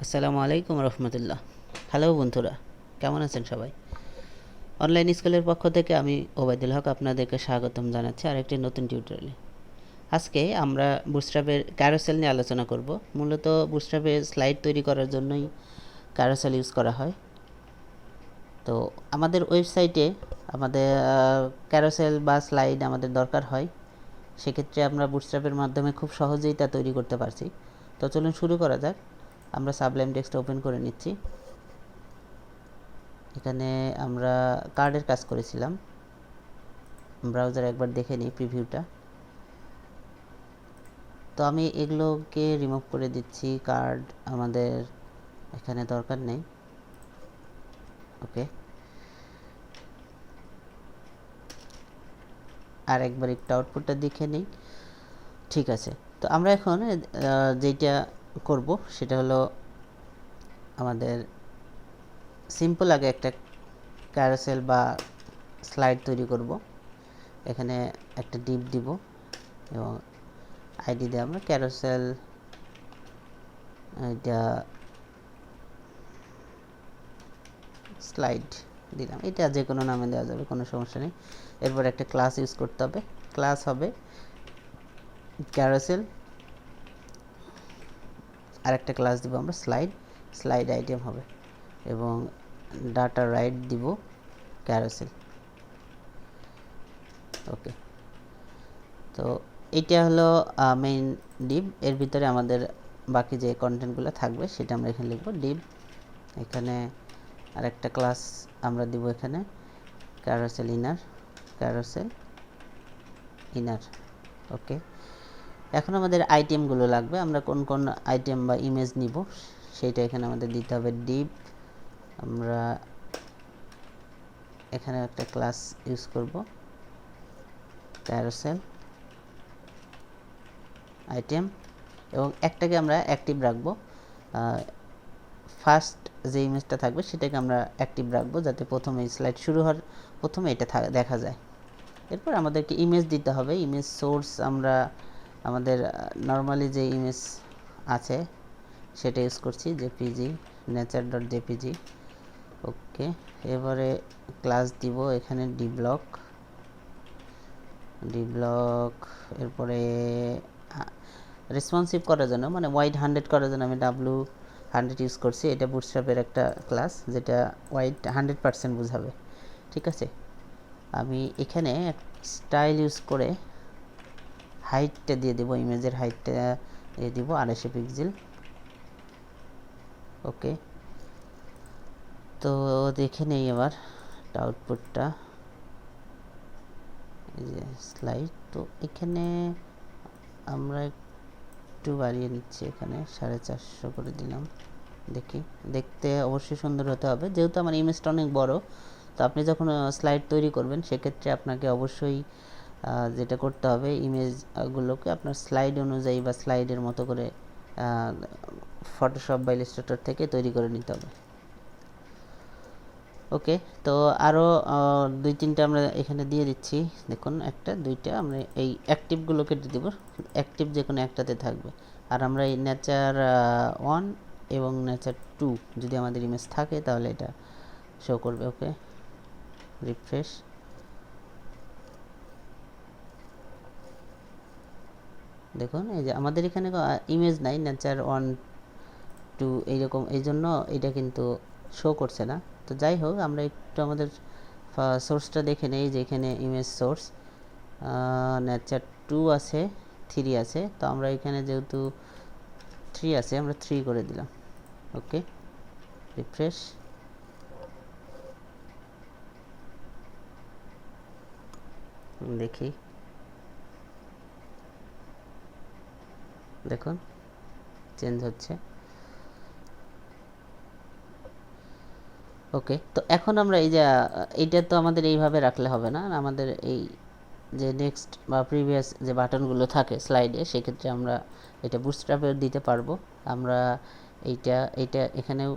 আসসালামু আলাইকুম রহমতুল্লাহ। হ্যালো বন্ধুরা, কেমন আছেন সবাই? অনলাইন স্কুলের পক্ষ থেকে আমি ওবায়দুল হক আপনাদেরকে স্বাগতম জানাচ্ছি আরেকটি নতুন টিউটোরিয়ালে। আজকে আমরা বুটস্ট্র্যাপের ক্যারোসেল নিয়ে আলোচনা করব। মূলত বুটস্ট্র্যাপের স্লাইড তৈরি করার জন্যই ক্যারোসেল ইউজ করা হয়। তো আমাদের ওয়েবসাইটে আমাদের ক্যারোসেল বা স্লাইড আমাদের দরকার হয়, সেক্ষেত্রে আমরা বুটস্ট্র্যাপের মাধ্যমে খুব সহজেই তা তৈরি করতে পারছি। তো চলুন শুরু করা যাক। আমরা সাবলাইম টেক্সট ওপেন করে নিচ্ছি। এখানে আমরা কার্ডের কাজ করেছিলাম। ব্রাউজার একবার দেখে নিই প্রিভিউটা। তো আমি এগুলোকে রিমুভ করে দিচ্ছি, কার্ড আমাদের এখানে দরকার নেই। ওকে, আর একবার একটু আউটপুটটা দেখে নিই। ঠিক আছে, তো আমরা এখন যেটা করব সেটা হলো আমাদের সিম্পল আগে একটা ক্যারোসেল বা স্লাইড তৈরি করব। এখানে একটা ডিপ দিব এবং আইডি দিয়ে আমরা ক্যারোসেল এটা স্লাইড দিলাম। এটা যে কোনো নামে দেওয়া যাবে, কোনো সমস্যা নেই। এরপর একটা ক্লাস ইউজ করতে হবে। ক্লাস হবে ক্যারোসেল, আর একটা ক্লাস দিব আমরা স্লাইড। স্লাইড আইটেম হবে এবং ডাটা রাইট দিব ক্যারোসেল। ওকে, তো এইটা হলো মেইন ডিভ। এর ভিতরে আমাদের বাকি যে কন্টেন্টগুলো থাকবে সেটা আমরা এখানে লিখব ডিভ। এখানে আরেকটা ক্লাস আমরা দিব এখানে ক্যারোসেল ইনার, ক্যারোসেল ইনার। ওকে, এখন আমাদের আইটেমগুলো লাগবে। আমরা কোন কোন আইটেম বা ইমেজ নিব সেইটা এখানে আমাদের দিতে হবে ডিভ। আমরা এখানে একটা ক্লাস ইউজ করব ক্যারোসেল আইটেম, এবং একটাকে আমরা অ্যাক্টিভ রাখবো। ফার্স্ট যে ইমেজটা থাকবে সেটাকে আমরা অ্যাক্টিভ রাখবো, যাতে প্রথমে স্লাইড শুরু হওয়ার প্রথমে এটা দেখা যায়। এরপর আমাদেরকে ইমেজ দিতে হবে। ইমেজ সোর্স আমরা আমাদের নর্মালি যে ইমেজ আছে সেটা ইউজ করছি, জেপিজি, nature.jpg। ওকে, এবারে ক্লাস দিব এখানে ডিব্লক। এরপরে রেসপন্সিভ করার জন্য, মানে ওয়াইড 100 করার জন্য আমি W100 ইউজ করছি। এটা বুটস্ট্র্যাপের একটা ক্লাস যেটা ওয়াইড 100% বোঝাবে। ঠিক আছে, আমি এখানে স্টাইল ইউজ করে হাইটটা দিয়ে দেব, ইমেজের হাইটটা দিয়ে দিব 250 পিক্সেল। ওকে, তো দেখে নেই এবার আউটপুটটা। এই যে স্লাইড, তো এখানে আমরা একটু বাড়িয়ে নিচ্ছি, এখানে 450 করে দিলাম। দেখি, দেখতে অবশ্যই সুন্দর হতে হবে, যেহেতু আমার ইমেজটা অনেক বড়। তো আপনি যখন স্লাইড তৈরি করবেন সেক্ষেত্রে আপনাকে অবশ্যই যেটা করতে হবে, ইমেজগুলোকে আপনার স্লাইড অনুযায়ী বা স্লাইডের মতো করে ফটোশপ বা ইলাস্ট্রেটর থেকে তৈরি করে নিতে হবে। ওকে, তো আরও 2-3টা আমরা এখানে দিয়ে দিচ্ছি। দেখুন, একটা, দুইটা, আমরা এই অ্যাক্টিভগুলো কেটে দেব। অ্যাক্টিভ যে কোনো একটাতে থাকবে। আর আমরা এই নেচার 1 এবং নেচার 2 যদি আমাদের ইমেজ থাকে তাহলে এটা শো করবে। ওকে, রিফ্রেশ। দেখুন, এই যে আমাদের এখানে ইমেজ নাই, নেচার 1 2 এইরকম, এই জন্য এটা কিন্তু শো করছে না। তো যাই হোক, আমরা একটু আমাদের সোর্সটা দেখে নেই যে এখানে ইমেজ সোর্স নেচার 2 আছে, 3 আছে। তো আমরা এখানে যেহেতু 3 আছে, আমরা 3 করে দিলাম। ওকে, রিফ্রেশ। দেখি, দেখুন চেঞ্জ হচ্ছে। ওকে, তো এখন আমরা এই যে এইটা তো আমাদের এইভাবে রাখলে হবে না, আমাদের এই যে নেক্সট বা প্রিভিয়াস যে বাটনগুলো থাকে স্লাইডে, সেক্ষেত্রে আমরা এটা বুটস্ট্র্যাপে দিতে পারবো। আমরা এইটা এখানেও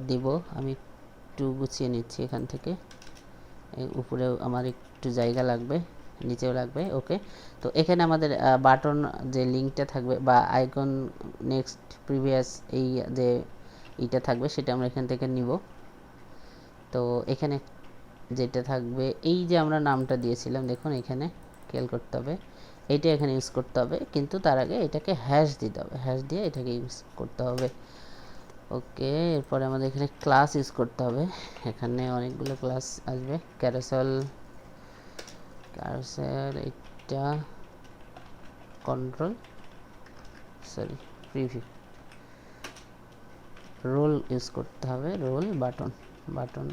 দিব। আমি একটু গুছিয়ে নিচ্ছি এখান থেকে। উপরেও আমার একটু জায়গা লাগবে, নিচেও লাগবে। ওকে, তো এখানে আমাদের বাটন যে লিঙ্কটা থাকবে বা আইকন, নেক্সট, প্রিভিয়াস, এই যে এইটা থাকবে সেটা আমরা এখান থেকে নিব। তো এখানে যেটা থাকবে এই যে আমরা নামটা দিয়েছিলাম, দেখুন এখানে খেয়াল করতে হবে, এইটা এখানে ইউজ করতে হবে, কিন্তু তার আগে এটাকে হ্যাশ দিতে হবে, হ্যাশ দিয়ে এটাকে ইউজ করতে হবে। ওকে, এরপরে আমাদের এখানে ক্লাস ইউজ করতে হবে, এখানে অনেকগুলো ক্লাস আসবে। ক্যারোসেল, এটা কন্ট্রোল প্রিভিউ। রোল ইউজ করতে হবে, রোল বাটন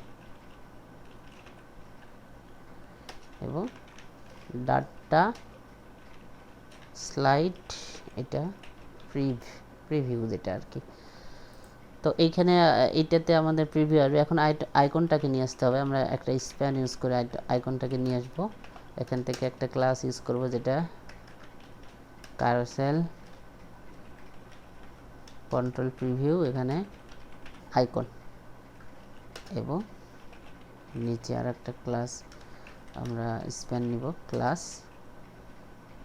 এবং ডাটা স্লাইড, এটা প্রিভিউ যেটা আর কি। তো এইখানে এইটাতে আমাদের প্রিভিউ আসবে। এখন আইকনটাকে নিয়ে আসতে হবে, আমরা একটা স্প্যান ইউজ করে আইকনটাকে নিয়ে আসবো। এখান থেকে একটা ক্লাস ইউজ করব যেটা ক্যারোসেল কন্ট্রোল প্রিভিউ, এখানে আইকন, এবং নিচে আর একটা ক্লাস আমরা স্প্যান নিব, ক্লাস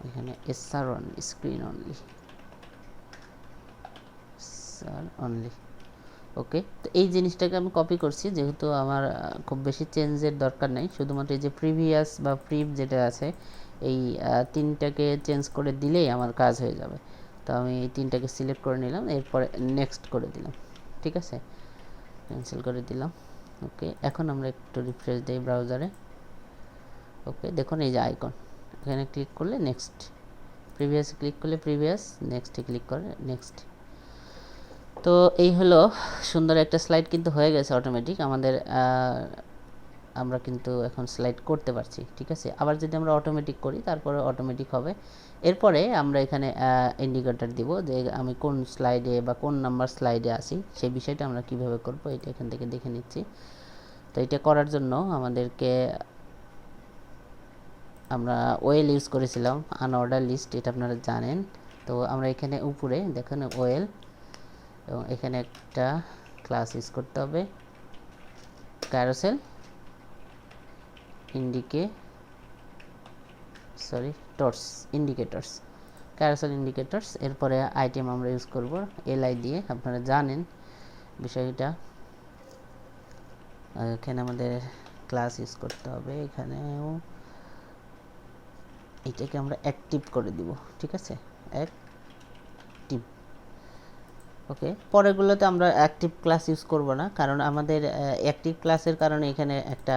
এখানে এসআর অনলি, স্ক্রিন অনলি। ওকে, তো এই জিনিসটাকে আমি কপি করছি, যেহেতু আমার খুব বেশি চেঞ্জের দরকার নেই, শুধুমাত্র এই যে প্রিভিয়াস বা প্রিভ যেটা আছে এই তিনটাকে চেঞ্জ করে দিলেই আমার কাজ হয়ে যাবে। তো আমি এই তিনটাকে সিলেক্ট করে নিলাম, এরপরে নেক্সট করে দিলাম, ঠিক আছে, ক্যান্সেল করে দিলাম। ওকে, এখন আমরা একটু রিফ্রেশ দিই ব্রাউজারে। ওকে, দেখুন এই যে আইকন, এখানে ক্লিক করলে নেক্সট, প্রিভিয়াস ক্লিক করলে প্রিভিয়াস, নেক্সটে ক্লিক করে নেক্সট। তো এই হলো সুন্দর একটা স্লাইড কিন্তু হয়ে গেছে অটোমেটিক আমাদের, আমরা কিন্তু এখন স্লাইড করতে পারছি, ঠিক আছে। আবার যদি আমরা অটোমেটিক করি তারপরে অটোমেটিক হবে। এরপরে আমরা এখানে ইন্ডিকেটর দিব যে আমি কোন স্লাইডে বা কোন নাম্বার স্লাইডে আসি, সেই বিষয়টা আমরা কিভাবে করব এটা এখান থেকে দেখে নিচ্ছি। তো এটা করার জন্য আমাদেরকে, আমরা ওয়েল ইউজ করেছিলাম, আনঅর্ডার লিস্ট, এটা আপনারা জানেন। তো আমরা এখানে উপরে দেখেন ওয়েল, এবং এখানে একটা ক্লাস ইউজ করতে হবে ক্যারোসেল ইন্ডিকেটরস, ক্যারোসেল ইন্ডিকেটরস। এরপরে আইটেম আমরা ইউজ করব এলআই দিয়ে, আপনারা জানেন বিষয়টা। এখানে আমাদের ক্লাস ইউজ করতে হবে, এখানেও এটাকে আমরা অ্যাক্টিভ করে দিব, ঠিক আছে, অ্যাক্টিভ। ওকে, পরেরগুলোতে আমরা অ্যাক্টিভ ক্লাস ইউজ করব না, কারণ আমাদের অ্যাক্টিভ ক্লাসের কারণে এখানে একটা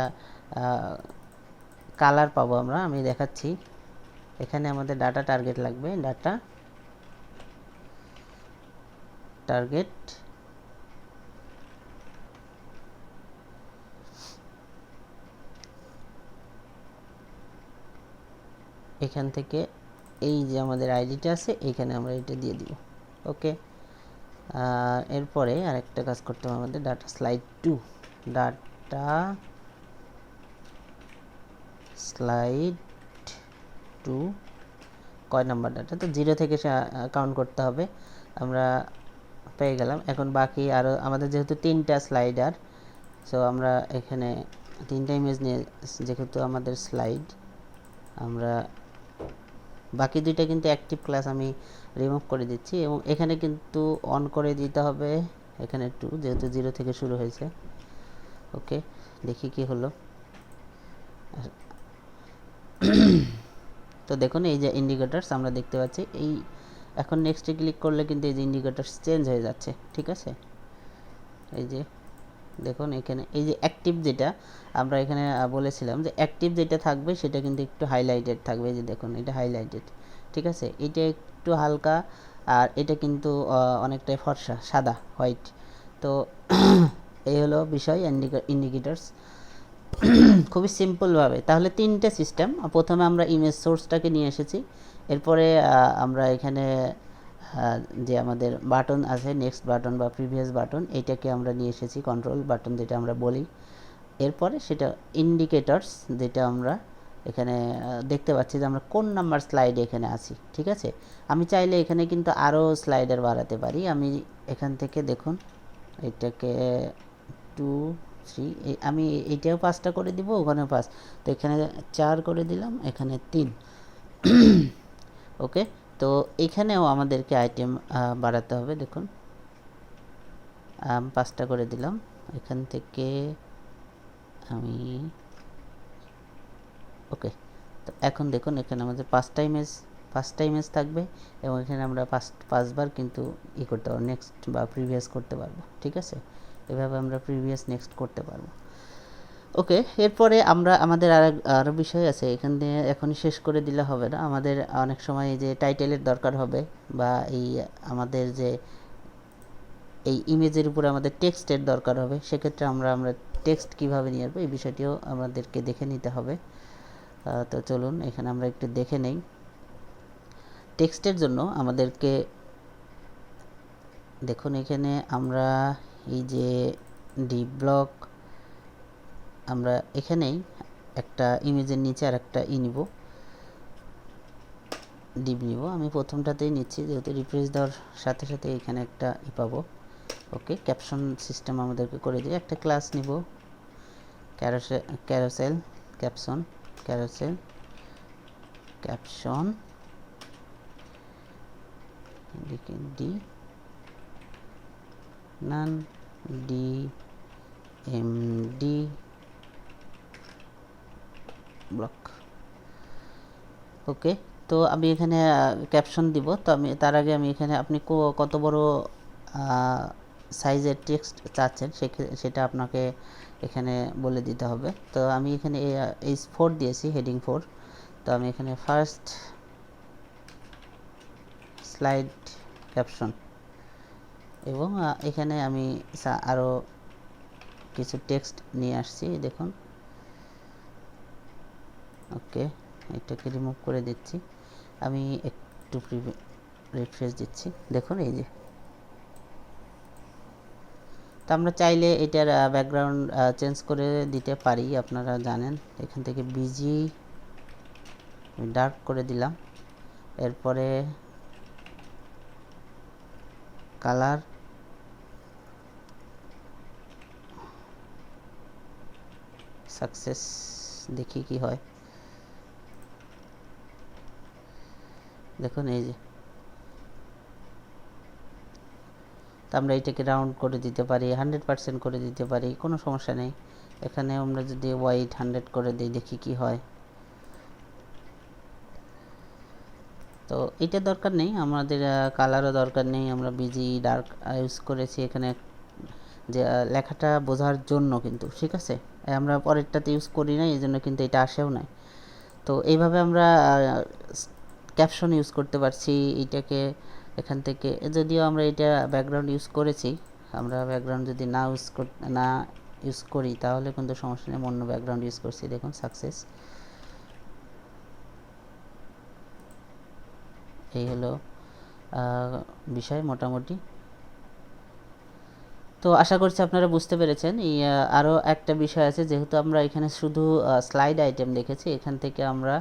কালার পাবো আমরা, আমি দেখাচ্ছি। এখানে আমাদের ডাটা টার্গেট লাগবে, ডাটা টার্গেট, এখান থেকে এই যে আমাদের আইডিটা আছে এখানে আমরা এটা দিয়ে দিব। ওকে, এরপরে আরেকটা কাজ করতে হবে আমাদের, ডাটা স্লাইড 2, ডাটা স্লাইড 2 কয় নাম্বার ডাটা, তো 0 থেকে কাউন্ট করতে হবে। আমরা পেয়ে গেলাম। এখন বাকি আরও আমাদের যেহেতু 3টা স্লাইডার, সো আমরা এখানে 3টা ইমেজ নিয়ে, যেহেতু আমাদের স্লাইড, আমরা বাকি 2টা কিন্তু অ্যাক্টিভ ক্লাস আমি রিমুভ করে দিচ্ছি, এবং এখানে কিন্তু অন করে দিতে হবে, এখানে 2 যেহেতু 0 থেকে শুরু হয়েছে। ওকে, দেখি কি হলো। তো দেখুন এই যে ইন্ডিকেটরস আমরা দেখতে পাচ্ছি, এই এখন নেক্সটে ক্লিক করলে কিন্তু এই যে ইন্ডিকেটরস চেঞ্জ হয়ে যাচ্ছে, ঠিক আছে। এই যে দেখুন এখানে এই যে অ্যাক্টিভ, যেটা আমরা এখানে বলেছিলাম যে অ্যাক্টিভ যেটা থাকবে সেটা কিন্তু একটু হাইলাইটেড থাকবে, এই যে দেখুন এটা হাইলাইটেড, ঠিক আছে, এটা একটু হালকা, আর এটা কিন্তু অনেকটাই ফর্সা, সাদা, হোয়াইট। তো এই হলো বিষয় ইন্ডিকেটরস, খুবই সিম্পলভাবে। তাহলে 3টে সিস্টেম, প্রথমে আমরা ইমেজ সোর্সটাকে নিয়ে এসেছি, এরপরে আমরা এখানে যে আমাদের বাটন আছে, নেক্সট বাটন বা প্রিভিয়াস বাটন, এইটাকে আমরা নিয়ে এসেছি কন্ট্রোল বাটন যেটা আমরা বলি। এরপরে সেটা ইন্ডিকেটরস, যেটা আমরা এখানে দেখতে পাচ্ছি যে আমরা কোন নাম্বার স্লাইডে এখানে আছি, ঠিক আছে। আমি চাইলে এখানে কিন্তু আরও স্লাইডার বাড়াতে পারি, আমি এখান থেকে দেখুন এটাকে 2 3, আমি এইটাও 5টা করে দিব, ওখানেও 5, তো এখানে 4 করে দিলাম, এখানে 3। ওকে, তো এখানেও আমাদেরকে আইটেম বাড়াতে হবে, দেখুন 5টা করে দিলাম। এখান থেকে আমি ওকে। তো এখন দেখুন এখানে আমাদের 5টা ইমেজ থাকবে এবং এখানে আমরা 5বার কিন্তু করতে পারবো, নেক্সট বা প্রিভিয়াস করতে পারবো। ঠিক আছে, এভাবে আমরা প্রিভিয়াস নেক্সট করতে পারবো। ওকে, এরপরে আমরা আমাদের আরও বিষয় আছে, এখানে এখনই শেষ করে দিলে হবে না। আমাদের অনেক সময় যে টাইটেলের দরকার হবে বা এই আমাদের যে এই ইমেজের উপরে আমাদের টেক্সটের দরকার হবে, সেক্ষেত্রে আমরা টেক্সট কীভাবে নিয়ে আসবো এই বিষয়টিও আমাদেরকে দেখে নিতে হবে। তো চলুন এখানে আমরা একটু দেখে নেই। টেক্সটের জন্য আমাদেরকে দেখুন এখানে আমরা এই যে ডি ব্লক, আমরা এখানেই একটা ইমেজের নিচে আর একটা নিব, ডিপ নিব। আমি প্রথমটাতেই নিচ্ছি যেহেতু রিফ্রেশ দেওয়ার সাথে সাথে এখানে একটা পাবো। ওকে, ক্যাপশন সিস্টেম আমাদেরকে করে দিয়ে একটা ক্লাস নিব, carousel caption D none D MD block. Okay, তো আমি এখানে ক্যাপশন দিব। তো আমি তার আগে আমি এখানে আপনি কত বড় সাইজের টেক্সট চাচ্ছেন সেটা আপনাকে এখানে বলে দিতে হবে। তো আমি এখানে H4 দিয়েছি, হেডিং 4। তো আমি এখানে ফার্স্ট স্লাইড ক্যাপশন এবং এখানে আমি আরও কিছু টেক্সট নিয়ে আসছি, দেখুন। ওকে, এটাকে রিমুভ করে দিচ্ছি। আমি একটু রিফ্রেশ দিচ্ছি, দেখুন এই যে। তো আমরা চাইলে এটার ব্যাকগ্রাউন্ড চেঞ্জ করে দিতে পারি, আপনারা জানেন। এখান থেকে বিজি ডার্ক করে দিলাম, এরপরে কালার সাকসেস, দেখি কি হয়। দেখুন এই যে। তো আমরা এটাকে রাউন্ড করে দিতে পারি, 100% করে দিতে পারি, কোনো সমস্যা নেই। এখানে আমরা যদি হোয়াইট 100 করে দিই, দেখি কি হয়। তো এটা দরকার নেই আমাদের, কালারও দরকার নেই। আমরা বিজি ডার্ক ইউজ করেছি এখানে যে লেখাটা বোঝার জন্য কিন্তু, ঠিক আছে। আমরা পরেরটাতে ইউজ করি না, এই জন্য কিন্তু এটা আসেও নাই। তো এইভাবে আমরা ক্যাপশন ইউজ করতে পারছি এটাকে এখান থেকে। যদিও আমরা এটা ব্যাকগ্রাউন্ড ইউজ করেছি, আমরা ব্যাকগ্রাউন্ড যদি না ইউজ করি তাহলে কিন্তু সমস্যা নেই, অন্য ব্যাকগ্রাউন্ড ইউজ করছি। দেখুন সাকসেস, এই হলো বিষয় মোটামুটি। তো আশা করছি আপনারা বুঝতে পেরেছেন। আরও একটা বিষয় আছে, যেহেতু আমরা এখানে শুধু স্লাইড আইটেম দেখেছি, এখান থেকে আমরা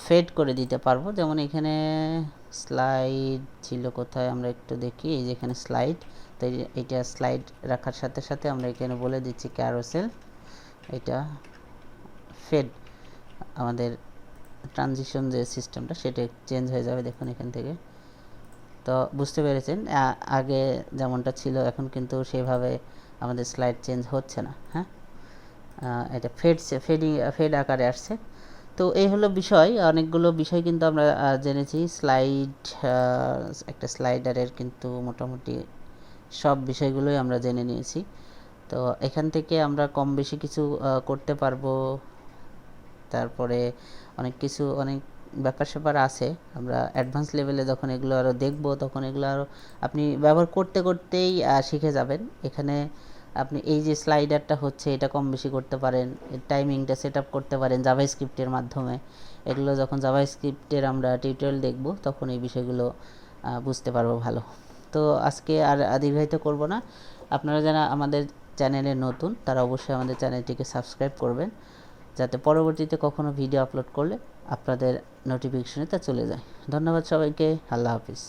ফেড করে দিতে পারবো। যেমন এখানে স্লাইড ছিল কোথায়, আমরা একটু দেখি। এই যে এখানে স্লাইড, তো এটা স্লাইড রাখার সাথে সাথে আমরা এখানে বলে দিচ্ছি ক্যারোসেল, এটা ফেড, আমাদের ট্রানজিশন যে সিস্টেমটা সেটা চেঞ্জ হয়ে যাবে। দেখুন এখান থেকে। তো বুঝতে পেরেছেন, আগে যেমনটা ছিল এখন কিন্তু সেভাবে আমাদের স্লাইড চেঞ্জ হচ্ছে না। হ্যাঁ, এটা ফেড আকারে আসছে। তো এই হলো বিষয়, অনেকগুলো বিষয় কিন্তু আমরা জেনেছি। একটা স্লাইডারের কিন্তু মোটামুটি সব বিষয়গুলোই আমরা জেনে নিয়েছি। তো এখান থেকে আমরা কম বেশি কিছু করতে পারবো। তারপরে অনেক ব্যাপার স্যাপার আছে, আমরা অ্যাডভান্স লেভেলে যখন এগুলো আরও দেখব তখন এগুলো আরও আপনি ব্যবহার করতে করতেই শিখে যাবেন। এখানে আপনি এই যে স্লাইডারটা হচ্ছে এটা কম বেশি করতে পারেন, টাইমিংটা সেট আপ করতে পারেন জাভাস্ক্রিপ্টের মাধ্যমে। এগুলো যখন জাভাস্ক্রিপ্টের আমরা টিউটোরিয়াল দেখব তখন এই বিষয়গুলো বুঝতে পারবো ভালো। তো আজকে আর দীর্ঘায়িত করব না। আপনারা যারা আমাদের চ্যানেলে নতুন তারা অবশ্যই আমাদের চ্যানেলটিকে সাবস্ক্রাইব করবেন, যাতে পরবর্তীতে কখনো ভিডিও আপলোড করলে আপনাদের নোটিফিকেশনে তা চলে যায়। ধন্যবাদ সবাইকে, আল্লাহ হাফিজ।